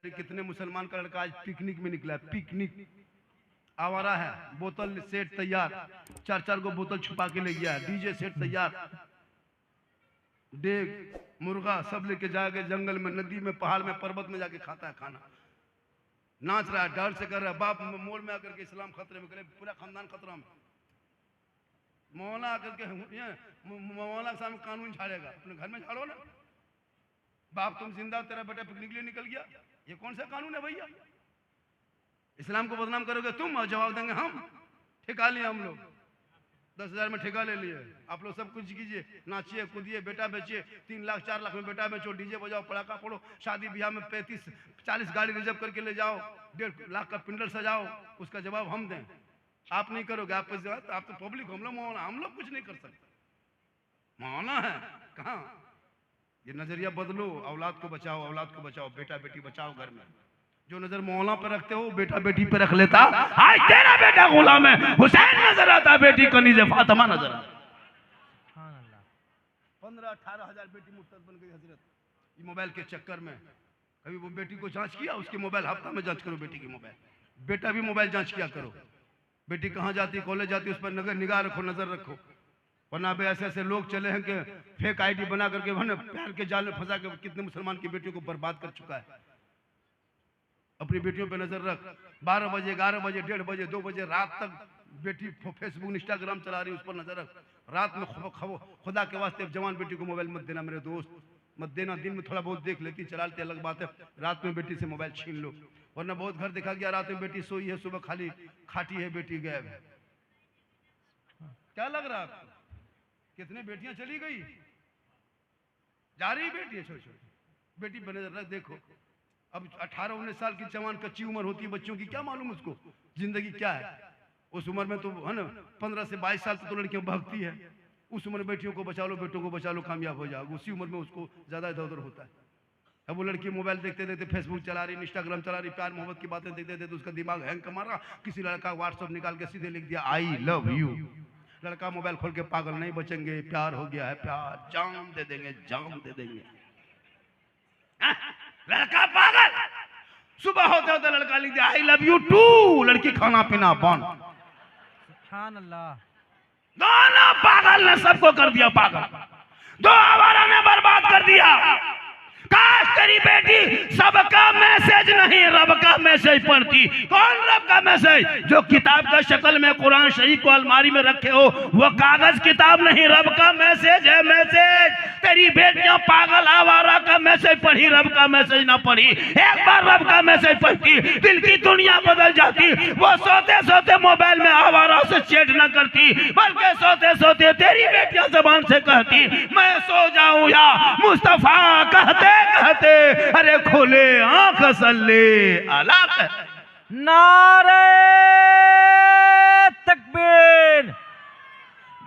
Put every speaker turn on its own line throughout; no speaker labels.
कितने मुसलमान का लड़का आज पिकनिक में निकला है, पिकनिक आवारा है, बोतल सेट तैयार, चार चार गो बोतल छुपा के ले गया है, डीजे सेट तैयार, डेग मुर्गा सब लेके जाके जंगल में, नदी में, पहाड़ में, पर्वत में जाके खाता है खाना, नाच रहा है, डर से कर रहा है। बाप मोड़ में आकर के इस्लाम खतरे में, करे पूरा खानदान खतरा में। मौला आकर के मौला के सामने कानून झाड़ेगा, अपने घर में झाड़ो ना। बाप तुम जिंदा, तेरा बेटा पिकनिक के लिए निकल गया, ये कौन सा कानून है भैया? इस्लाम को बदनाम करोगे तुम और जवाब देंगे हम। ठेका लिए हम लोग, 10,000 में ठेका ले लिए। आप लोग सब कुछ कीजिए, नाचिए कूदिए, बेटा बेचिए, 3 लाख 4 लाख में बेटा बेचो, डीजे बजाओ, पटाखा फोड़ो, शादी ब्याह में 35-40 गाड़ी रिजर्व करके ले जाओ, 1.5 लाख का पिंडल सजाओ। उसका जवाब हम दें, आप नहीं करोगे। आप तो पब्लिक, हम लोग कुछ नहीं कर सकते। मौलाना है कहाँ? ये नजरिया बदलो, औलाद को बचाओ, औलाद को बचाओ, बेटा बेटी बचाओ। घर में जो नजर मौला पे रखते हो बेटा बेटी पे रख लेता। आज तेरा बेटा गुलाम है, हुसैन नजर आता, बेटी कनीज़े फातिमा नजर आता। 15-18 हजार बेटी मुर्तद बन गई हजरत, ये मोबाइल के चक्कर में। कभी वो बेटी को जांच किया? उसके मोबाइल हफ्ता में जांच करो बेटी की मोबाइल। बेटा भी मोबाइल जांच किया करो। बेटी कहाँ जाती, कॉलेज जाती, उस पर निगाह रखो, नजर रखो। वरना भी ऐसे ऐसे लोग चले हैं कि फेक आईडी बना करके प्यार के जाल में फंसा के कितने मुसलमान की बेटियों को बर्बाद कर चुका है। अपनी बेटियों पे नजर रख। 12 बजे, 11 बजे, 1:30 बजे, 2 बजे रात तक बेटी फेसबुक इंस्टाग्राम चला रही है, उस पर नजर रख। रात में खुदा के वास्ते जवान बेटी को मोबाइल मत देना मेरे दोस्त, मत देना। दिन में थोड़ा बहुत देख लेती, चला लेती, अलग बात है। रात में बेटी से मोबाइल छीन लो। वरना बहुत घर देखा गया, रात में बेटी सोई है, सुबह खाली खाटी है, बेटी गायब है। क्या लग रहा है? कितने बेटियां चली गई, जा रही बेटियां छोटी छोटी। बेटी पर नजर रख, देखो। अब 18-19 साल की जवान कच्ची उम्र होती है बच्चों की, क्या मालूम उसको जिंदगी क्या है। उस उम्र में तो है ना, 15 से 22 साल तो लड़कियां भागती है। उस उम्र में बेटियों को बचा लो, बेटों को बचा लो, कामयाब हो जाओगे। उसी उम्र में उसको ज्यादा इधर उधर होता है। अब वो लड़की मोबाइल देखते देखते फेसबुक चला रही, इंस्टाग्राम चला रही, प्यार मोहब्बत की बातें देखते देखते उसका दिमाग हैंग मारा। किसी लड़का व्हाट्सएप निकाल के सीधे लिख दिया आई लव यू। लड़का मोबाइल खोल के पागल, नहीं बचेंगे, प्यार हो गया है, प्यार जान दे देंगे, जान दे देंगे। लड़का पागल, सुबह होते होते लड़का लिख दिया आई लव यू टू। लड़की खाना पीना बंद।
सुभान अल्लाह।
दोनों पागल ने सबको कर दिया पागल, दो आवारा ने बर्बाद कर दिया। काश तेरी बेटी सबका मैसेज नहीं रब का मैसेज पढ़ती। कौन रब का मैसेज? जो किताब का शक्ल में कुरान शरीफ को अलमारी में रखे हो, वो कागज किताब नहीं, रब का मैसेज है। मैसेज तेरी बेटियां पागल आवारा का मैसेज पढ़ी, रब का मैसेज ना पढ़ी। एक बार रब का मैसेज पढ़ती, दिल की दुनिया बदल जाती। वो सोते सोते मोबाइल में आवारा से चैट न करती, बल्कि सोते सोते तेरी बेटियां जबान से कहती मैं सो जाऊं या मुस्तफा कहते कहते अरे खोले आंख सल्ले अला।
नारे तकबीर,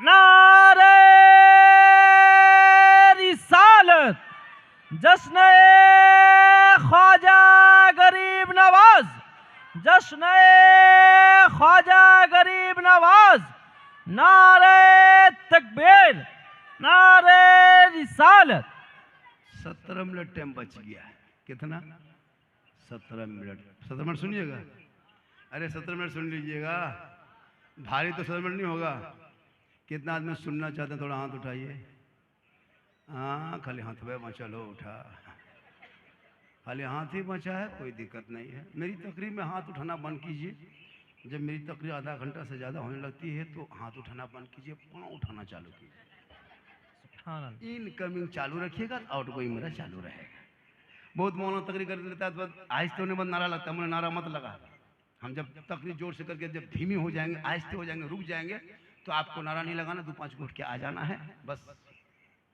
नारे रिसालत, जश्न ख्वाजा गरीब नवाज, जश्न ख्वाजा गरीब नवाज। नारे तकबीर, नारे रिसालत।
17 मिनट टाइम बच गया है। कितना? 17 मिनट। 17 मिनट सुनिएगा। अरे 17 मिनट सुन लीजिएगा, भारी तो 17 मिनट नहीं होगा। कितना आदमी सुनना चाहते हैं? थोड़ा हाथ उठाइए। हाँ, खाली हाथ में चलो उठा, खाली हाथ ही बचा है, कोई दिक्कत नहीं है। मेरी तकरीर में हाथ उठाना बंद कीजिए। जब मेरी तकरीर आधा घंटा से ज़्यादा होने लगती है तो हाथ उठाना बंद कीजिए, पाँव उठाना चालू कीजिए। इनकमिंग चालू रखिएगा, आउटगोइंग मेरा चालू रहेगा। बहुत मौलाना तकरीर कर लेता है तो आहिस्ते होने बाद नारा लगता है, मुझे नारा मत लगा। हम जब तकरीर जोर से करके जब धीमी हो जाएंगे, आहिस्ते हो जाएंगे, रुक जाएंगे, तो आपको नारा नहीं लगाना, 2-5 घूट के आ जाना है, बस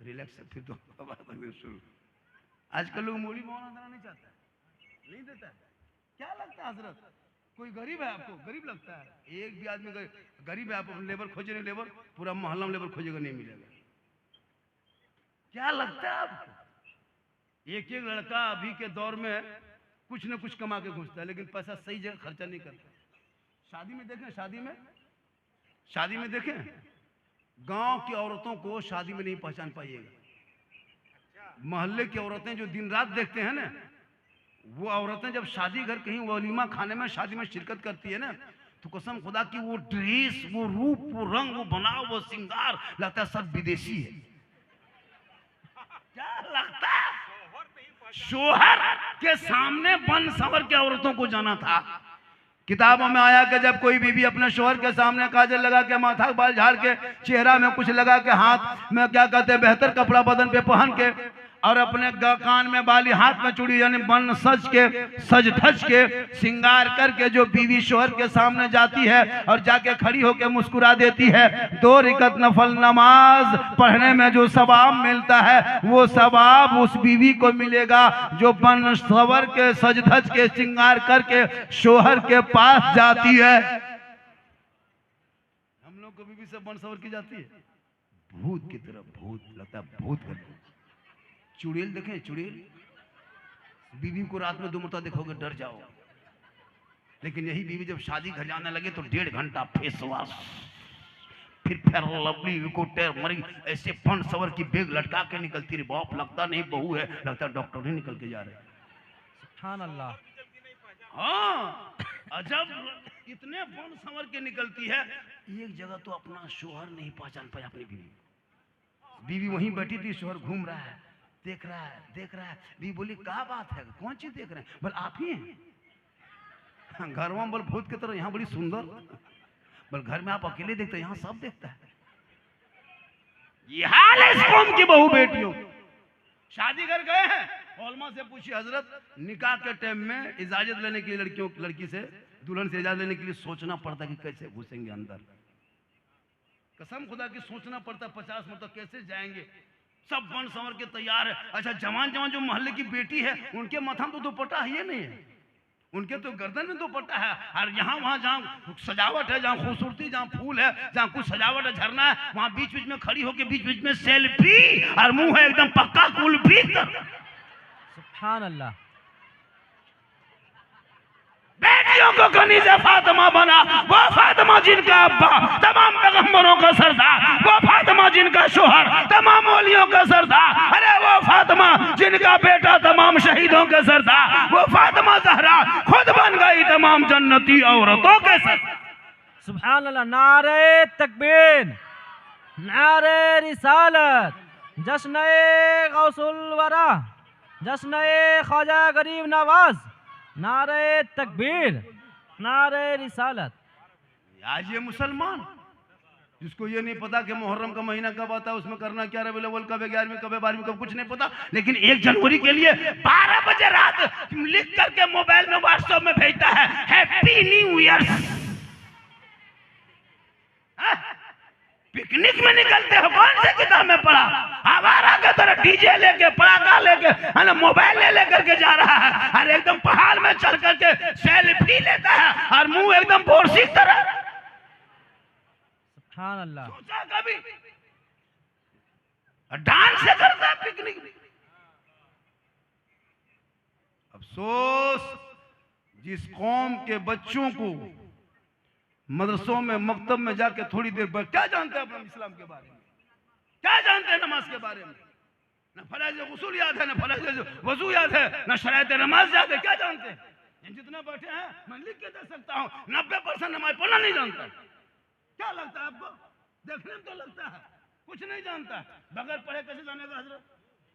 रिलैक्स है। फिर तो शुरू। आजकल लोग मौली मौलाना देना नहीं चाहता, नहीं देता है। क्या लगता है हजरत? कोई गरीब है आपको? गरीब लगता है? एक भी आदमी गरीब है, आप लेबर खोजे नहीं, लेबर पूरा मोहल्ला में लेबर खोजेगा, नहीं मिलेगा। क्या लगता है आपको? एक एक लड़का अभी के दौर में कुछ न कुछ कमा के घुसता है, लेकिन पैसा सही जगह खर्चा नहीं करता। शादी में देखें, शादी में देखें, गांव की औरतों को शादी में नहीं पहचान पाइएगा। मोहल्ले की औरतें जो दिन रात देखते हैं ना, वो औरतें जब शादी घर कहीं वलीमा खाने में शादी में शिरकत करती है ना, तो कसम खुदा की वो ड्रेस, वो रूप, वो रंग, वो बनाव, वो श्रृंगार, लगता है सब विदेशी है। क्या लगता है? शोहर के सामने बन संवर के औरतों को जाना था। किताबों में आया कि जब कोई बीवी अपने शोहर के सामने काजल लगा के, माथा बाल झाड़ के, चेहरा में कुछ लगा के, हाथ में क्या कहते हैं बेहतर कपड़ा बदन पे पहन के, और अपने कान में बाली, हाथ में चूड़ी, यानी बन सज धज के श्रृंगार करके जो बीवी शोहर के सामने जाती है और जाके खड़ी होके मुस्कुरा देती है, 2 रकात नफल नमाज पढ़ने में जो सवाब मिलता है, वो सवाब उस बीवी को मिलेगा जो बन सवर के, सज धज के, श्रृंगार करके शोहर के पास जाती है। हम लोग को बीवी से बन सवर की जाती है भूत की तरफ, भूत लगता है, भूत करते। चुड़ैल देखें, चुड़ैल बीवी को रात में 2 मरतबा देखोगे डर जाओ, लेकिन यही बीवी जब शादी घर जाने लगे तो 1.5 घंटा फेस वॉश, फिर लवली विकोटर मरी, ऐसे फन सवर की बेग लटका के निकलती रही। बाप लगता नहीं बहू है, लगता डॉक्टर ही निकल के जा रहे।
सुभान अल्लाह।
हाँ, अजब इतने फन सवर के निकलती है। एक जगह तो अपना शोहर नहीं पहचान पाया अपनी बीवी। बीवी वहीं बैठी थी, शोहर घूम रहा है, देख रहा है। बीवी बोली क्या बात है, कौन चीज देख रहे हैं? बोल आप ही हैं। घर में बोल भूत की तरह, यहाँ बड़ी सुंदर। बोल घर में आप अकेले देखते हैं, यहाँ सब देखता है। ये हाल है इस कौम की बहू बेटियों। शादी घर गए हैं, ओलमा से पूछी हजरत, निकाह के टाइम में इजाजत लेने के लिए लड़की से, दुल्हन से इजाजत लेने के लिए सोचना पड़ता कि कैसे घुसेंगे अंदर। कसम खुदा की सोचना पड़ता 50 मतलब कैसे जाएंगे। सब बन संवर के तैयार है। अच्छा, जवान जो मोहल्ले की बेटी है, उनके माथा में तो दुपट्टा है नहीं है, उनके तो गर्दन में दुपट्टा है। और यहाँ वहाँ जहाँ सजावट है, जहाँ खूबसूरती, जहाँ फूल है, जहाँ कुछ सजावट है, झरना है, वहाँ बीच बीच में खड़ी होके बीच में सेल्फी, और मुंह है एकदम पक्का कुल्फी।
सुभान अल्लाह।
बेटियों को कनीज़े फातिमा बना, वो फातिमा जिनका अब्बा तमाम पैगंबरों का सरदार, वो फातिमा जिनका शोहर तमाम वलियों का सरदार, अरे वो फातिमा जिनका बेटा तमाम शहीदों के सरदार, वो फातिमा ज़हरा खुद बन गई तमाम जन्नती औरतों के सरदार।
सुभान अल्लाह। नारे तकबीर, नारे रिसालत, जश्न-ए गौसुल वरा, जश्न-ए ख्वाजा गरीब नवाज, नारे तकबीर, नारे रिसालत।
आज ये मुसलमान जिसको ये नहीं पता कि मुहर्रम का महीना कब आता है, उसमें करना क्या, रबीउल अव्वल कब है, 11वीं कब है, 12वीं कब, कुछ नहीं पता, लेकिन 1 जनवरी के लिए 12 बजे रात लिख करके मोबाइल में व्हाट्सएप में भेजता है हैप्पी न्यू ईयर। पिकनिक में निकलते हो, कौन से किताब में पढ़ा? आवारा के तरह डीजे लेके, पटाखा लेके, है ना, मोबाइल ले करके जा रहा है, और एकदम पहाड़ में चढ़ करके सेल्फी लेता है, और मुंह एकदम बोरसी की तरह।
सुभान अल्लाह।
सोचा कभी? डांस से करता है पिकनिक भी। अफसोस जिस कौम के बच्चों को मदरसों में, मकतब में जाके थोड़ी देर बाद क्या जानते हैं अपने इस्लाम के बारे में, क्या जानते हैं नमाज के बारे में? न फराइज़ गुस्ल याद है, न फराइज़ वजू याद है, न शराइत नमाज याद है, क्या जानते हैं? जितने बैठे हैं मैं लिख के दे सकता हूँ, 90% नमाज पढ़ना नहीं जानता। क्या लगता है आपको? देखने में तो लगता है कुछ नहीं जानता। बगैर पढ़े कैसे जानेगा हजरत?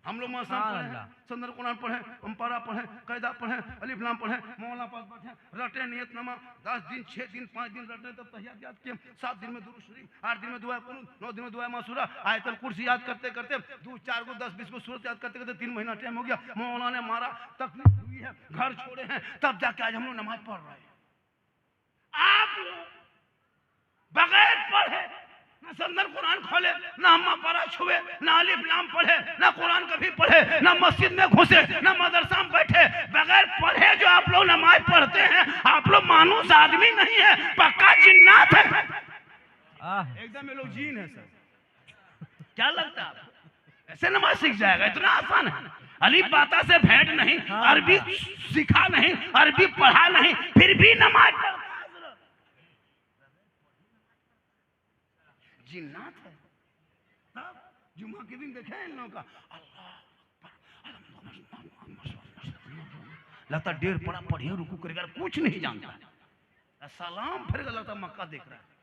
हम लोग मासा पढ़े, संदर कुरान पढ़े, अम्पारा पढ़े, कायदा पढ़े, अलिफ लाम पढ़े, मौला पास पढ़े, रटे नियत नमा, 10 दिन 6 दिन 5 दिन रटे, तब तहियात याद किए, 7 दिन में दुरूद शरीफ, 8 दिन में दुआ कुनूत, 9 दिन में दुआ मासूरा, आयतल कुर्सी याद करते करते 2 4 को 10 20 को सूरत याद करते करते 3 महीना टाइम हो गया। मौला ने मारा, तकलीफ हुई है, घर छोड़े हैं, तब जाके आज हम लोग नमाज पढ़ रहे हैं। आप लोग बगैर पढ़े ना संदर कुरान खोले, ना अम्मा पारा छुए, ना अलिफ लाम पढ़े, ना कुरान कभी पढ़े, ना मस्जिद में घुसे, ना मदरसा में बैठे, बगैर पढ़े जो आप लोग नमाज पढ़ते हैं, आप लोग मानूस आदमी नहीं है, पक्का जिन्नात है। एकदम ये लोग जीन है सर। क्या लगता है आपको? ऐसे नमाज सीख जाएगा? इतना आसान है। अलिफ बाता से भेंट नहीं, अरबी सीखा नहीं, अरबी पढ़ा नहीं, फिर भी नमाज पढ़ता है। जिन्नात है। तब जुम्मा के दिन देखे इन लोगों का, अल्लाह लगता डेढ़ पड़ा पढ़िए रुकू करेगा, कुछ नहीं जानता है, सलाम फिर लगता मक्का देख रहा है।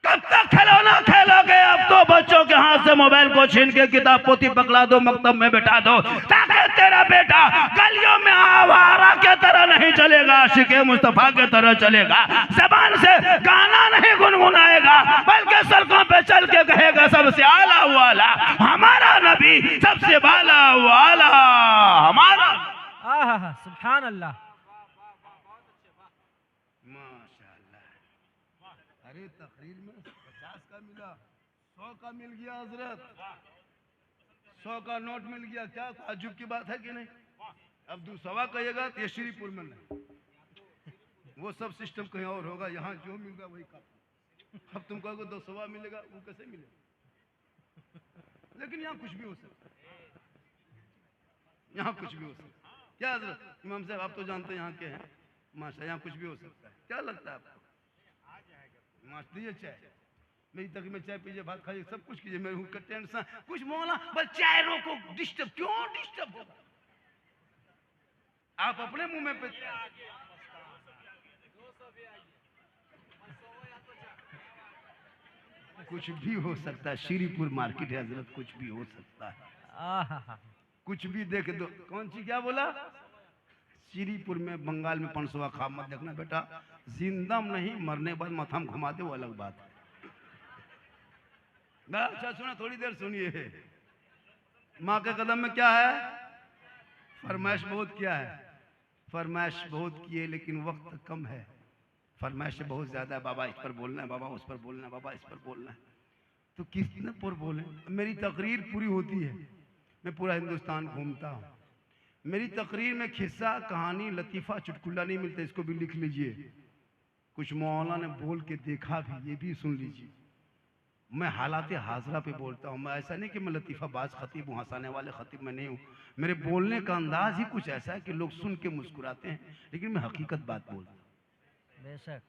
कब तक खिलौना खेलोगे? अब तो बच्चों के हाथ से मोबाइल को छीन के किताब पोती पकड़ा दो, मकतब में बैठा दो, ताकि तेरा बेटा गलियों में आवारा के तरह नहीं चलेगा, आशिके मुस्तफा के तरह चलेगा, जबान से गाना नहीं गुनगुनाएगा, बल्कि सड़कों पे चल के कहेगा सबसे आला वाला हमारा नबी, सबसे बाला वाला हमारा।
सुभान अल्लाह,
अरे तकरीर में 50 का मिला, 100 का मिल गया हजरत, 100 का नोट मिल गया, क्या ताज्जुब की बात है कि नहीं? अब 200 कहिएगा तो ये श्रीपुर में नहीं, वो सब सिस्टम कहीं और होगा, यहाँ जो मिलेगा वही काफी। अब तुम कहोगे 200 मिलेगा, वो कैसे मिलेगा? लेकिन यहाँ कुछ भी हो सकता है, यहाँ कुछ भी हो सकता है। क्या हजरत इमाम साहब आप तो जानते हैं यहाँ के हैं, माशा, यहाँ कुछ भी हो सकता है। क्या लगता है आपको? लीजिए चाय, मेरी तकरीर में चाय पीजिए, भात खाइए, सब कुछ कीजिए, मेरे टेंशन कुछ मौला, बस चाय रोको, डिस्टर्ब क्यों डिस्टर्ब होगा? आप अपने मुंह में कुछ भी हो सकता है, श्रीपुर मार्केट है हजरत, कुछ भी हो सकता है, कुछ भी देख दो। कौन सी क्या बोला? श्रीपुर में बंगाल में 500 खा मत देखना बेटा, जिंदा नहीं मरने बाद मथाम घुमा दे, वो अलग बात है। अच्छा सुना, थोड़ी देर सुनिए। माँ के कदम में क्या है? फरमाइश बहुत किया है, फरमाइश बहुत किए लेकिन वक्त कम है, फरमाइश बहुत ज्यादा है। बाबा इस पर बोलना है, बाबा उस पर बोलना है, बाबा इस पर बोलना है, तो किसने पर बोले? मेरी तकरीर पूरी होती है, मैं पूरा हिंदुस्तान घूमता हूँ, मेरी तकरीर में खिस्सा कहानी लतीफ़ा चुटकुला नहीं मिलता, इसको भी लिख लीजिए। कुछ मौलाना ने बोल के देखा भी, ये भी सुन लीजिए। मैं हालात हाजरा पे बोलता हूँ, मैं ऐसा नहीं कि मैं लतीफ़ाबाज खतीब हूँ, हंसाने वाले खतीब मैं नहीं हूँ। मेरे बोलने का अंदाज ही कुछ ऐसा है कि लोग सुन के मुस्कुराते हैं, लेकिन मैं हकीकत बात बोलता हूँ।
बेशक,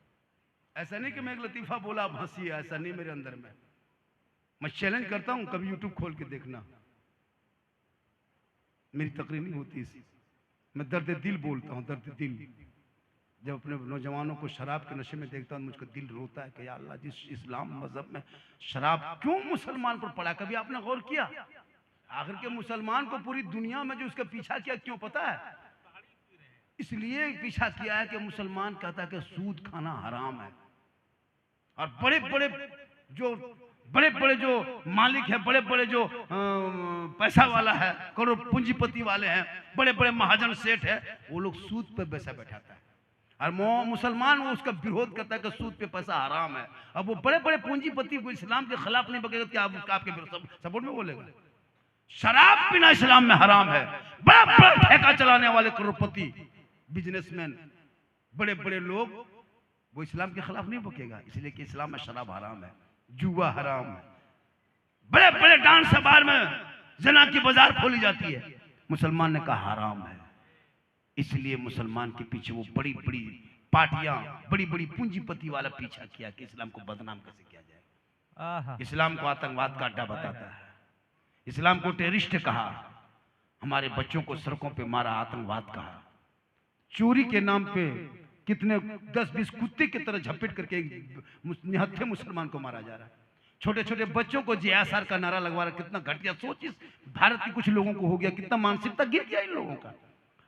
ऐसा नहीं कि मैं एक लतीफ़ा बोला आप हंसी, ऐसा नहीं मेरे अंदर में। मैं चैलेंज करता हूँ, कभी यूट्यूब खोल के देखना, मेरी तकरीर नहीं होती इसी, मैं दर्द दिल बोलता हूँ, दर्द दिल। जब अपने नौजवानों को शराब के नशे में देखता हूँ, मुझको दिल रोता है कि या अल्लाह, जिस इस्लाम मजहब में शराब क्यों मुसलमान पर पड़ा? कभी आपने गौर किया? आखिर के मुसलमान को पूरी दुनिया में जो उसका पीछा किया, क्यों पता है? इसलिए पीछा किया है कि मुसलमान कहता है कि सूद खाना हराम है, और बड़े बड़े जो मालिक है, बड़े बड़े जो पैसा वाला है, करोड़ पूंजीपति वाले हैं, बड़े बड़े महाजन सेठ है, वो लोग सूद पे पैसा बैठाता है, और मुसलमान वो उसका विरोध करता है कि सूद पे पैसा हराम है। अब वो बड़े बड़े पूंजीपति को इस्लाम के खिलाफ नहीं बकेगा, क्या आपके सपोर्ट में बोलेगा? शराब पीना इस्लाम में हराम है। बड़ा बड़ा ठेका चलाने वाले करोड़पति बिजनेसमैन, बड़े बड़े लोग, वो इस्लाम के खिलाफ नहीं बकेगा, इसलिए कि इस्लाम में शराब हराम है, जुआ हराम है। बड़े बड़े डांस बार में जना की बाजार खोली जाती है, मुसलमान ने कहा हराम है। इसलिए मुसलमान के पीछे वो बड़ी बड़ी पार्टियां, बड़ी बड़ी पूंजीपति वाला पीछा किया कि इस्लाम को बदनाम कैसे किया जाए। इस्लाम को आतंकवाद का अड्डा बताता है, इस्लाम को टेररिस्ट कहा, हमारे बच्चों को सड़कों पे मारा, आतंकवाद कहा। चोरी के नाम पे कितने 10-20 कुत्ते की तरह झपट करके निहत्थे मुसलमान को मारा जा रहा है। छोटे छोटे बच्चों को JSR का नारा लगवा रहा, कितना घटिया सोच इस भारत के कुछ लोगों को हो गया, कितना मानसिकता गिर गया इन लोगों का।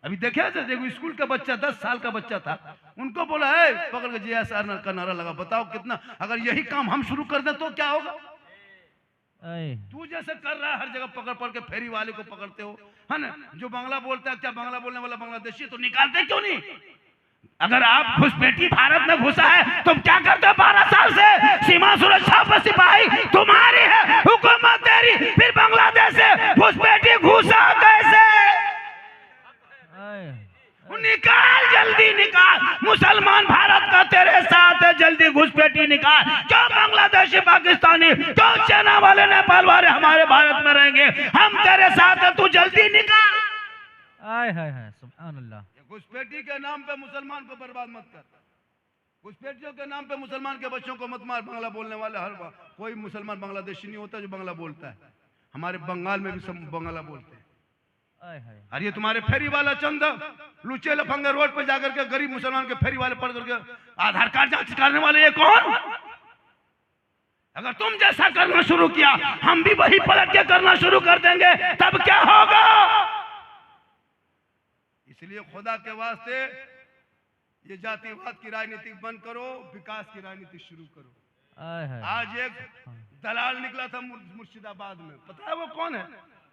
अभी देखा देखो, स्कूल का बच्चा 10 साल का बच्चा था, उनको बोला है पकड़ के JSR का नारा लगा। बताओ कितना, अगर यही काम हम शुरू कर दें तो क्या होगा? तू जैसे कर रहा है, हर जगह पकड़ के फेरी वाले को पकड़ते हो, है ना? जो बांग्ला बोलता है, क्या बांग्ला बोलने वाला बांग्लादेशी है, तो निकालते क्यों नहीं? अगर आप घुसपैठी भारत में घुसा है, तुम क्या करते हो? 12 साल से सीमा सुरक्षा पर सिपाही तुम्हारी है, हुकूमत तेरी, फिर बांग्लादेश से घुसपैठी घुसा कैसे? निकाल, जल्दी निकाल। मुसलमान भारत का तेरे साथ है, जल्दी घुसपैठी निकाल। जो बांग्लादेशी, पाकिस्तानी, जो चाइना वाले, नेपाल वाले हमारे भारत में रहेंगे, हम तेरे साथ है, तू जल्दी निकाल। सुभान अल्लाह। घुसपैठी के नाम पे मुसलमान को बर्बाद मत कर, घुसपैठियों के नाम पे मुसलमान के बच्चों को मत मार। बांग्ला बोलने वाले हर कोई मुसलमान बांग्लादेशी नहीं होता जो बांग्ला बोलता है। हमारे बंगाल में भी सब बांग्ला बोलते हैं,
आय हाय।
और ये तुम्हारे फेरी वाला चंद लुचे लफंगे रोड पे जाकर के गरीब मुसलमान के फेरी वाले पढ़ करके आधार कार्ड जांच करने वाले ये कौन? अगर तुम जैसा करना शुरू किया हम भी वही पलट के करना शुरू कर देंगे, तब क्या होगा? इसलिए खुदा के वास्ते ये जातिवाद की राजनीति बंद करो, विकास की राजनीति शुरू करो।
आय हाय।
आज एक दलाल निकला था मुर्शिदाबाद में, पता है वो कौन है?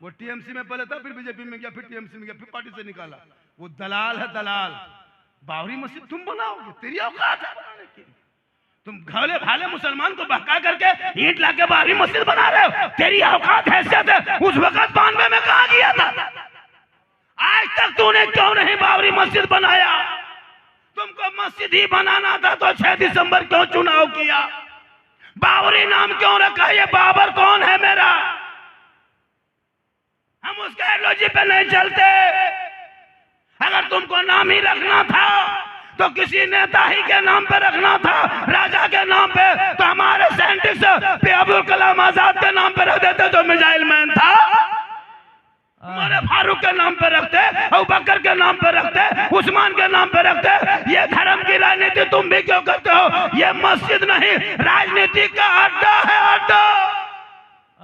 वो टीएमसी में पहले था, फिर बीजेपी में गया, फिर टीएमसी में गया, फिर पार्टी से निकाला। वो दलाल है, दलाल। बाबरी मस्जिद तुम बनाओगे? तेरी औकात है बनाने की? तुम भले भाले मुसलमान को बहका करके ईंट लाके बाबरी मस्जिद बना रहे हो? तेरी औकात हैसियत है? उस वक्त 92 में कहा गया था? आज तक तूने क्यों नहीं बाबरी मस्जिद बनाया? तुमको मस्जिद ही बनाना था तो 6 दिसंबर क्यों चुनाव किया? बाबरी नाम क्यों रखा? ये बाबर कौन है मेरा? हम उसके आइडियोलॉजी पे नहीं चलते। अगर तुमको नाम ही रखना था तो किसी नेता ही के नाम पे रखना था, राजा के नाम पे। तो हमारे साइंटिस्ट अब्दुल कलाम आजाद के नाम पे रख देते जो मिसाइल मैन था। हमारे फारूक के नाम पे रखते, अबू बकर के नाम पे रखते, उस्मान के नाम पे रखते। ये धर्म की राजनीति तुम भी क्यों करते हो? ये मस्जिद नहीं, राजनीति का अड्डा है, अड्डा।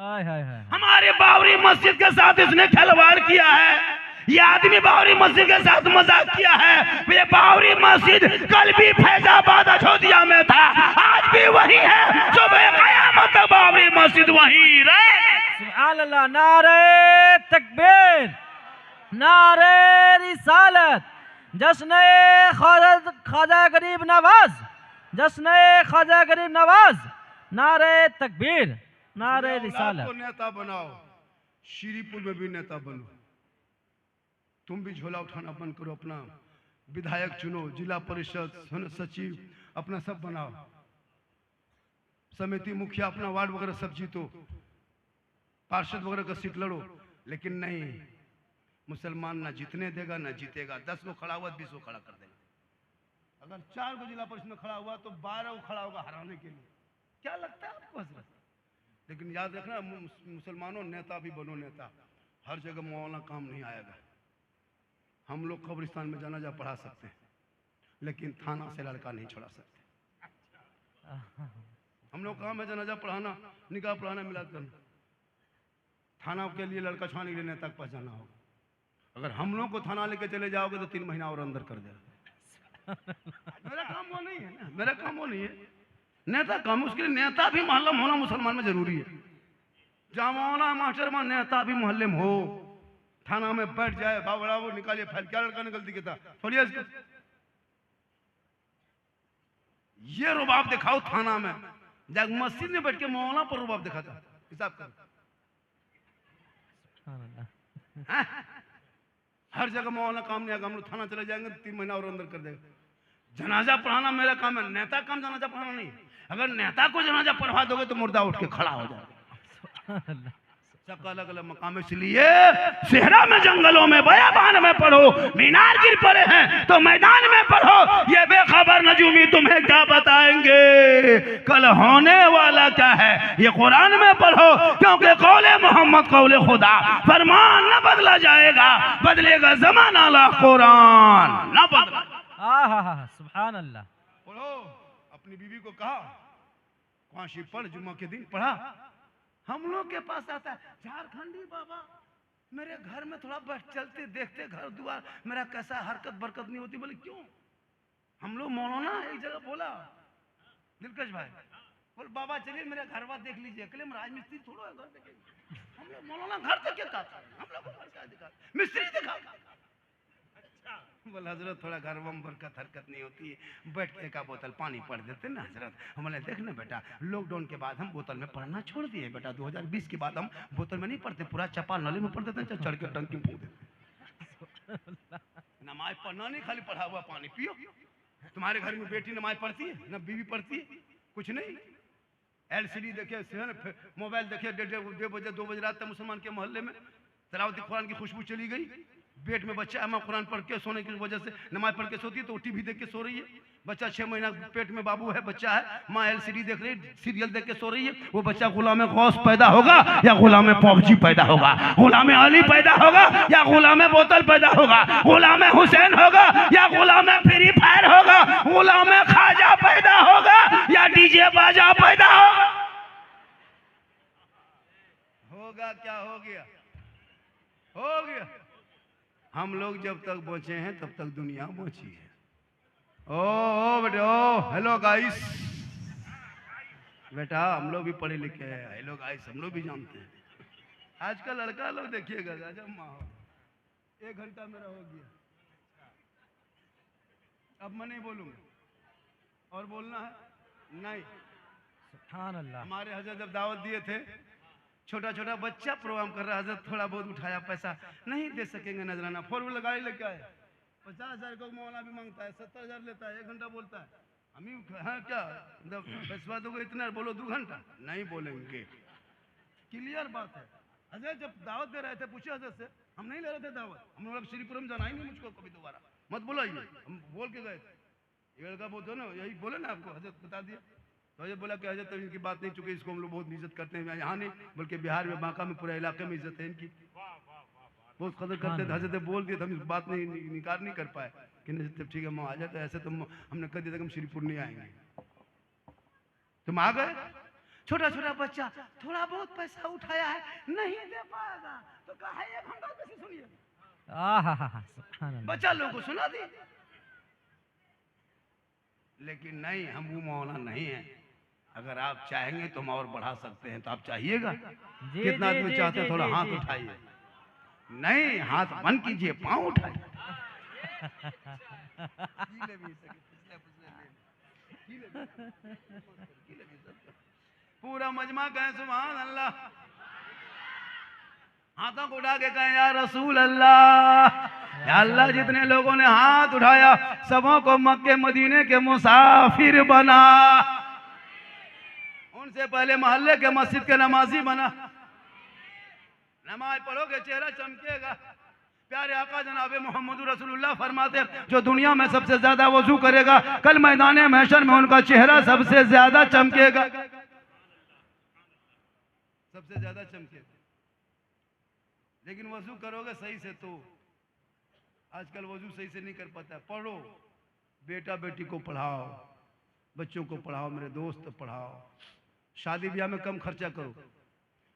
आय हाय हाय।
हमारे बाबरी मस्जिद के साथ इसने खिलवाड़ किया है। ये आदमी बाबरी मस्जिद के साथ मजाक किया है। ये बाबरी मस्जिद कल भी फैजाबाद अयोध्या में था, आज भी वही है। सुबह कयामत तक बाबरी मस्जिद वही रहे।
सुभान अल्लाह। नारे तकबीर, नारे रिसालत, जश्न ख्वाजा गरीब नवाज, जश्न ख्वाजा गरीब नवाज। नारे तकबीर, नारे रिसालत।
नेता बनाओ, श्रीपुर में भी नेता बनो। तुम भी झोला उठाना बंद करो, अपना विधायक चुनो, जिला परिषद सचिव अपना सब बनाओ, समिति मुखिया अपना वार्ड वगैरह सब जीतो, पार्षद वगैरह का सीट लड़ो। लेकिन नहीं, मुसलमान ना जीतने देगा ना जीतेगा। 10 को खड़ा हुआ 20 को खड़ा कर देगा। अगर 4 को जिला परिषद में खड़ा हुआ तो 12 को खड़ा होगा हराने के लिए। क्या लगता है आपको हजरत? लेकिन याद रखना मुसलमानों, नेता भी बनो नेता। हर जगह मौलाना काम नहीं आएगा। हम लोग कब्रिस्तान में जनाजा पढ़ा सकते हैं, लेकिन थाना से लड़का नहीं छोड़ा सकते। हम लोग काम है जनाजा पढ़ाना, निकाह पढ़ाना, मिलाद करना। थाना के लिए लड़का छुड़ाने के लिए नेता के पास जाना होगा। अगर हम लोग को थाना लेके चले जाओगे तो 3 महीना और अंदर कर देगा। मेरा काम वो नहीं है ना, मेरा काम वो नहीं है। नेता काम, उसके लिए नेता भी मोहल्ला में होना मुसलमान में जरूरी है। जहाँ मौलाना मास्टर में नेता भी मोहल्ले में हो, थाना में बैठ जाए, बाबरा वो निकालिए फाइल, क्या लड़का ने गलती किया थोड़ी इसको ये रुबाब दिखाओ थाना में। जब मस्जिद में बैठ के मौलाना पर रुबाब दिखाता, हिसाब कर। हर जगह मौलाना काम नहीं आएगा। हम लोग थाना चले जाएंगे 3 महीना और अंदर कर देगा। जनाजा पढ़ाना मेरा काम है, नेता काम जनाजा पढ़ाना नहीं। अगर नेता को जनाजा पढ़वा दोगे तो मुर्दा उठ के खड़ा हो जाएगा। सबका अलग अलग मकाम, इसलिए सेहरा में, जंगलों में, बयाबान में पढ़ो, मीनार गिर पड़े हैं तो मैदान में पढ़ो। ये बेखबर नजूमी तुम्हें क्या बताएंगे कल होने वाला क्या है, ये कुरान में पढ़ो। क्योंकि कौले मोहम्मद कौले खुदा, फरमान न बदला जाएगा, बदलेगा जमाना ला कुरान न बदला।
सुभान अल्लाह।
पढ़ो। अपनी बीवी को कहा क्वाशी पढ़, जुम्मा के दिन पढ़ा। हम लोग के पास आता है झारखंडी बाबा, मेरे घर में थोड़ा बैठ चलते देखते घर द्वार मेरा कैसा हरकत बरकत नहीं होती। बोले क्यों? हम लोग मौलाना एक जगह बोला, दिलकश भाई बोले बाबा चलिए मेरा घर बार देख लीजिए। अकेले में राजमिस्त्री थोड़ा है घर देखेंगे। हम लोग मौलाना घर देख के कहता है, हम लोग घर क्या दिखा, मिस्त्री दिखा। बोला हजरत थोड़ा घर में बरकत हरकत नहीं होती है, बैठ के 1 बोतल पानी पढ़ देते ना हजरत। हमने देखना बेटा, लॉकडाउन के बाद हम बोतल में पढ़ना छोड़ दिए बेटा। 2020 के बाद हम बोतल में नहीं पढ़ते, पूरा चपा नली में पढ़ देते हैं, चढ़ के टंकी में फूंक देते। नमाज पढ़ना नहीं, खाली पढ़ा हुआ पानी पियो। तुम्हारे घर में बेटी नमाज पढ़ती है ना, बीवी पढ़ती है? कुछ नहीं। LCD देखे, मोबाइल देखे, 1:30 बजे 2 बजे रात तक मुसलमान के मोहल्ले में तलावत कुरान की खुशबू चली गई। पेट में बच्चा है, माँ कुरान पढ़ के सोने की वजह से नमाज पढ़ के सोती है तो टीवी देख के सो रही है। बच्चा 6 महीना पेट में बाबू है, बच्चा है, माँ LCD देख रही है, सीरियल देख के सो रही है। वो बच्चा गुलाम गौस पैदा होगा या गुलाम पौजी पैदा होगा, गुलाम अली पैदा होगा या गुलाम बोतल पैदा होगा, गुलाम हुसैन होगा या गुलाम फ्री फायर होगा, गुलाम खाजा पैदा होगा या डीजे बाजा पैदा होगा। होगा क्या हो गया, हो गया। हम लोग जब तक बचे हैं तब तक दुनिया बची है। ओ बेटे, ओ हेलो गाइस, बेटा हम लोग भी पढ़े लिखे हैं, हेलो गाइस हम लोग भी जानते हैं। आज का लड़का लोग देखिएगा, गजब माहौल। 1 घंटा मेरा हो गया, अब मैं नहीं बोलूंगा और बोलना है नहीं।
सुभान अल्लाह।
हमारे हजरत जब दावत दिए थे, छोटा छोटा बच्चा प्रोग्राम कर रहा है, हजरत थोड़ा बहुत उठाया, पैसा नहीं दे सकेंगे नजराना, 4 व्हीलर गाड़ी लेके आए, 50,000 को मौला भी मांगता है, 70,000 लेता है, 1 घंटा बोलता है। हम ही हाँ क्या पैसा दोगे इतना, बोलो 2 घंटा नहीं बोलेंगे। क्लियर बात है। हजरत जब दावत दे रहे थे, पूछे हजरत से, हम नहीं ले रहे थे दावत, हम लोग श्रीपुरम जाना ही नहीं मुझको कभी दोबारा, मत बुलाइए, हम बोल के गए थे। ये लड़का बोलते ना, यही बोले ना आपको, हजरत बता दिया। तो हजरत बोला कि हजरत इनकी बात नहीं, चुके इसको हम लोग बहुत इज्जत करते हैं, यहाँ नहीं बल्कि बिहार में, बांका में, पूरे इलाके में इज्जत है इनकी, बहुत कदर करते थे। हजरत बोल दिए तो हम इस बात नहीं निकार नहीं कर पाए कि नहीं जब ठीक है हम आ जाए, तो ऐसे तो हमने कह दिया था कि हम श्रीपुर नहीं आएंगे। तुम आ गए, छोटा छोटा बच्चा थोड़ा बहुत पैसा उठाया है, नहीं दे पाएगा तो कहा 1 घंटा कैसे सुनिए,
सुभान अल्लाह।
बच्चा लोगों को सुना दी। लेकिन नहीं, हम वो मौला नहीं है। अगर आप चाहेंगे तो हम और बढ़ा सकते हैं, तो आप चाहिएगा? कितना आदमी चाहते हैं? थोड़ा हाथ उठाइए। नहीं, हाथ बंद कीजिए, पांव उठाइए। पूरा मजमा कहें सुभान अल्लाह, हाथों को उठा के कहें या रसूल अल्लाह। या अल्लाह, जितने लोगों ने हाथ उठाया सबों को मक्के मदीने के मुसाफिर बना, उनसे पहले मोहल्ले के मस्जिद के नमाजी बना। नमाज पढ़ोगे चेहरा चमकेगा। प्यारे आका जनाब मोहम्मद रसूलुल्लाह फरमाते, जो दुनिया में सबसे ज्यादा वजू करेगा कल मैदान महशर में उनका चेहरा सबसे ज्यादा चमकेगा, सबसे ज्यादा चमकेगा। लेकिन वजू करोगे सही से, तो आजकल वजू सही से नहीं कर पाता। पढ़ो, बेटा बेटी को पढ़ाओ, बच्चों को पढ़ाओ, मेरे दोस्त पढ़ाओ। शादी ब्याह में कम खर्चा करो,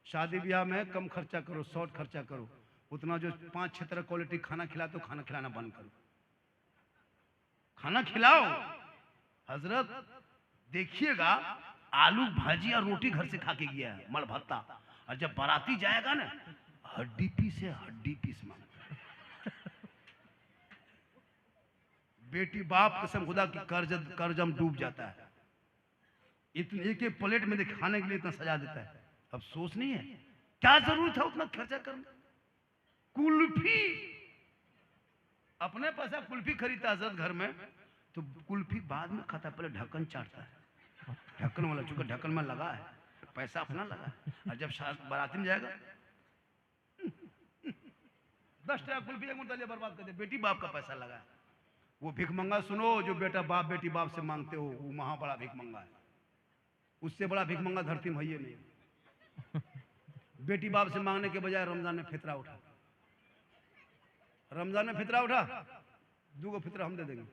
शादी ब्याह में कम खर्चा करो, शॉर्ट खर्चा करो। उतना जो 5-6 तरह क्वालिटी खाना खिला, तो खाना खिलाना बंद करो, खाना खिलाओ। हजरत देखिएगा, आलू भाजी और रोटी घर से खा के गया है, मल भत्ता, और जब बाराती जाएगा ना, हड्डी पीस है, हड्डी पीस मांगता। बेटी बाप कसम खुदा की कर्जम डूब जाता है। इतने एक एक प्लेट में खाने के लिए इतना सजा देता है। अब सोच नहीं है क्या जरूरत है उतना खर्चा करना। कुल्फी, अपने पैसा कुल्फी खरीदता हजरत घर में, तो कुल्फी बाद में खाता, पहले ढक्कन चाटता है, ढक्कन वाला, चूंकि ढक्कन में लगा है, पैसा अपना लगा है। और जब बाराती में जाएगा 10 टका कुल्फी एक मुद्दा बर्बाद कर दे, बेटी बाप का पैसा लगा है। वो भिख मंगा सुनो, जो बेटा बाप बेटी बाप से मांगते हो, वो महा बड़ा भिख मंगा है। उससे बड़ा भिख मंगा धरती में है नहीं। बेटी बाप से मांगने के बजाय रमजान में फितरा उठा, रमजान में फितरा उठा, 2 फितरा हम दे देंगे।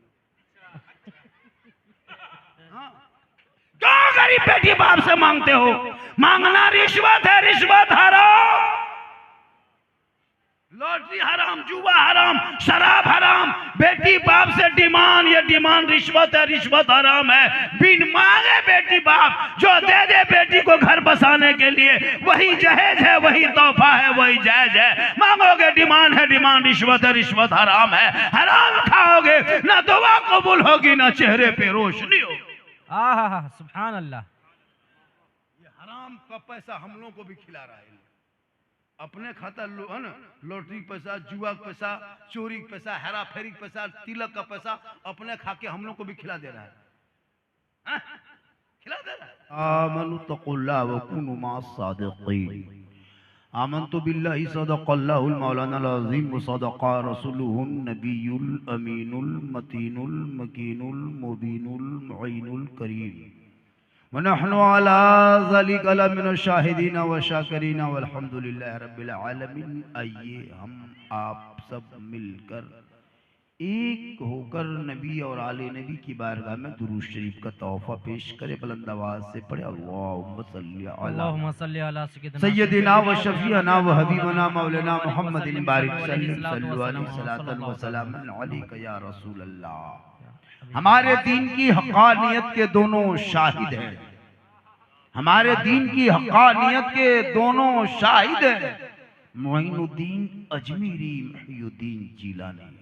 हाँ, क्यों गरीब बेटी बाप से मांगते हो? मांगना रिश्वत है, रिश्वत हराम, लॉटरी हराम, जुआ हराम, शराब हराम। बेटी बाप से डिमांड, ये डिमांड रिश्वत है, रिश्वत हराम है। बिन मांगे बेटी बाप जो दे दे बेटी को घर बसाने के लिए, वही जहेज है, वही तोहफा है, वही जायज है। मांगोगे डिमांड है, डिमांड रिश्वत है, रिश्वत हराम है। हराम खाओगे ना दुआ कबूल होगी, ना चेहरे पे रोशनी होगी।
सुभान अल्लाह।
ये हराम का पैसा हम लोगों को भी खिला रहा है। अपने खाता है ना, लॉटरी पैसा, जुआ पैसा, चोरी पैसा, हेरा फेरी पैसा, तिलक का पैसा अपने खा के हम लोग को भी खिला दे रहा है, खिला दे रहा है। आमनु तकुल्लाह व कुनु मास सादिकीन। आमन्तु बिल्लाहि सदक़ल्लाहुल मौलानाल अज़ीम व सदक़ा रसूलुहुन नबियुल अमीनुल मतीनुल मकीनुल मुबीनुल मुईनुल करीम व नहनु अला ज़ालिका लमिनश शाहिदीन व शाकिरीन वल्हम्दुलिल्लाहि रब्बिल आलमीन। आइए हम आप सब मिलकर एक होकर नबी और आले नबी की बारगाह में दुरूद शरीफ का तोहफा पेश करे। बुलंद आवाज से पढ़े अल्लाहुम्मा सल्ली अला
अल्लाहुम्मा सल्ली अला
सय्यदिना व शफीअना व हबीबना मौलाना मुहम्मदिन बारिक सल्लल्लाहु अलैहि वसल्लम अलैका या रसूल अल्लाह। हमारे दीन की हक़ानियत के दोनों शाहिद हैं, हमारे दीन की हक़ानियत के दोनों शाहिद हैं, मोइनुद्दीन अजमेरी मुहय्यिद्दीन जिलानी।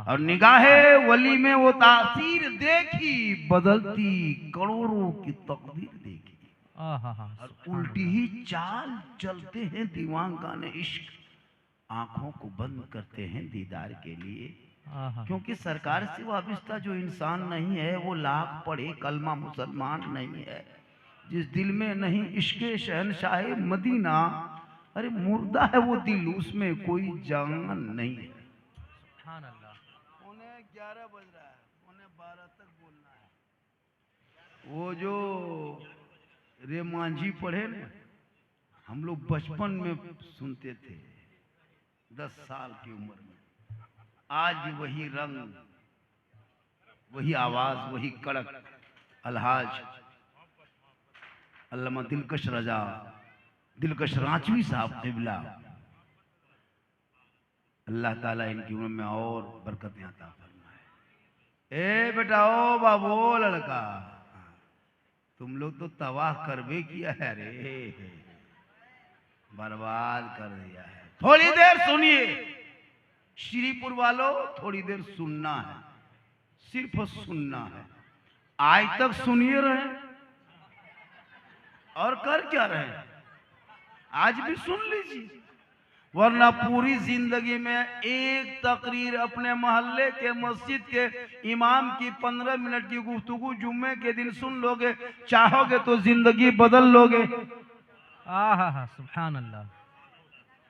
और निगाहे वली में वो तासीर देखी, बदलती करोड़ों की तकदीर देखी। और उल्टी ही चाल चलते हैं दीवानगाने इश्क, आंखों को बंद करते हैं दीदार के लिए। क्योंकि सरकार से वाबिस्ता जो इंसान नहीं है वो लाख पढ़े कलमा मुसलमान नहीं है। जिस दिल में नहीं इश्क शहनशाह मदीना, अरे मुर्दा है वो दिल, उसमें कोई जान नहीं है। पौने 11 बज रहा है, पौने 12 तक बोलना है। वो जो रे मांझी पढ़े ना, हम लोग बचपन में सुनते थे 10 साल की उम्र में। आज वही रंग, वही आवाज, वही कड़क अलहाज अल्लामा दिलकश रजा, दिलकश रांचवी साहब क़िबला, अल्लाह ताला इनकी उम्र में और बरकतें अता फरमाए। ए बेटा, ओ बाबू लड़का, तुम लोग तो तबाह करबे किया है रे, बर्बाद कर दिया है। थोड़ी देर सुनिए श्रीपुर वालों, थोड़ी देर सुनना है, सिर्फ सुनना है। आज तक सुनिए रहे और कर क्या रहे, आज भी सुन लीजिए, वरना पूरी जिंदगी में एक तकरीर अपने मोहल्ले के मस्जिद के इमाम की 15 मिनट की गुफ्तगू जुम्मे के दिन सुन लोगे, चाहोगे तो जिंदगी बदल लोगे।
सुभान अल्लाह।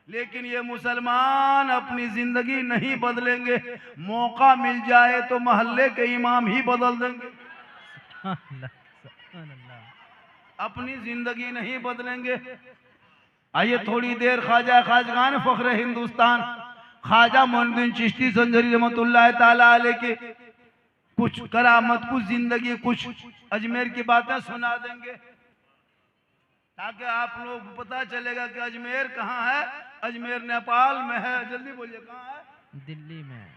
लेकिन ये मुसलमान अपनी जिंदगी नहीं बदलेंगे, मौका मिल जाए तो मोहल्ले के इमाम ही बदल देंगे। अपनी जिंदगी नहीं बदलेंगे। आइए थोड़ी देर ख्वाजा खाजगान फख्र हिंदुस्तान ख्वाजा मोइनुद्दीन चिश्ती संजरी रहमतुल्लाह ताला अलैह के कुछ करामत, कुछ जिंदगी, कुछ अजमेर की बातें सुना देंगे, ताकि आप लोग पता चलेगा कि अजमेर कहाँ है। अजमेर नेपाल में है। जल्दी बोलिए, कहाँ है?
दिल्ली में।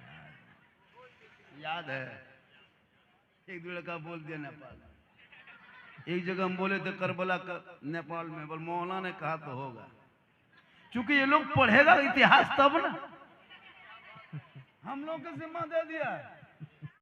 याद है, एक लड़का बोल दिया नेपाल। एक जगह हम बोले थे करबला का नेपाल में, बोल मौलाना ने कहा तो होगा। चूंकि ये लोग पढ़ेगा इतिहास तब ना, हम लोग को जिम्मा दे दिया है।